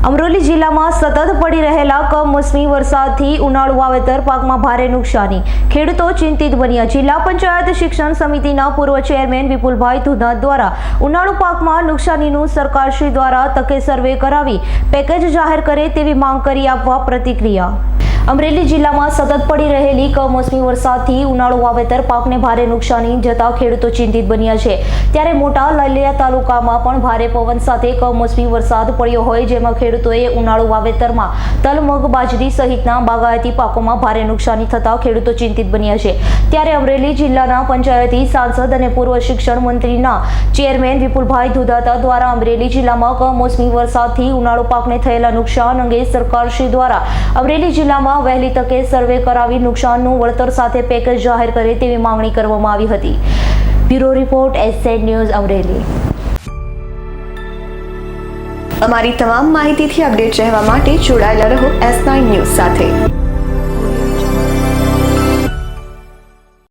અમરેલી જિલ્લામાં સતત પડી રહેલા કમોસમી વરસાદથી ઉનાળુ વાવેતર પાકમાં ભારે નુકસાની, ખેડૂતો ચિંતિત બન્યા। જિલ્લા પંચાયત શિક્ષણ સમિતિના પૂર્વ ચેરમેન વિપુલભાઈ ધુધાત દ્વારા ઉનાળુ પાકમાં નુકસાનીનું સરકારશ્રી દ્વારા તકે સર્વે કરાવી પેકેજ જાહેર કરે તેવી માંગ કરી આપવા પ્રતિક્રિયા। અમરેલી જિલ્લામાં સતત પડી રહેલી કમોસમી વરસાદથી ઉનાળુ વાવેતર પાકને ભારે નુકસાની જતા ખેડૂતો ચિંતિત બન્યા છે। ત્યારે મોટા લાલિયા તાલુકામાં પણ ભારે પવન સાથે કમોસમી વરસાદ પડ્યો હોય, જેમાં ખેડૂતોએ ઉનાળુ વાવેતરમાં તલ, મગ, બાજરી સહિતના બાગાયતી પાકોમાં ભારે નુકસાની થતા ખેડૂતો ચિંતિત બન્યા છે। ત્યારે અમરેલી જિલ્લાના પંચાયતી સાંસદ અને પૂર્વ શિક્ષણ મંત્રીના ચેરમેન વિપુલભાઈ ધુધાતા દ્વારા અમરેલી જિલ્લામાં કમોસમી વરસાદથી ઉનાળુ પાકને થયેલા નુકસાન અંગે સરકારશ્રી દ્વારા અમરેલી જિલ્લામાં વહેલી તકે સર્વે કરાવી નુકસાનનું વળતર સાથે પેકેજ જાહેર કરે તેવી માંગણી કરવામાં આવી હતી। Bureau report SZ news Amreli. અમારી તમામ માહિતીથી અપડેટ રહેવા માટે જોડાયેલા રહો S9 ન્યૂઝ સાથે।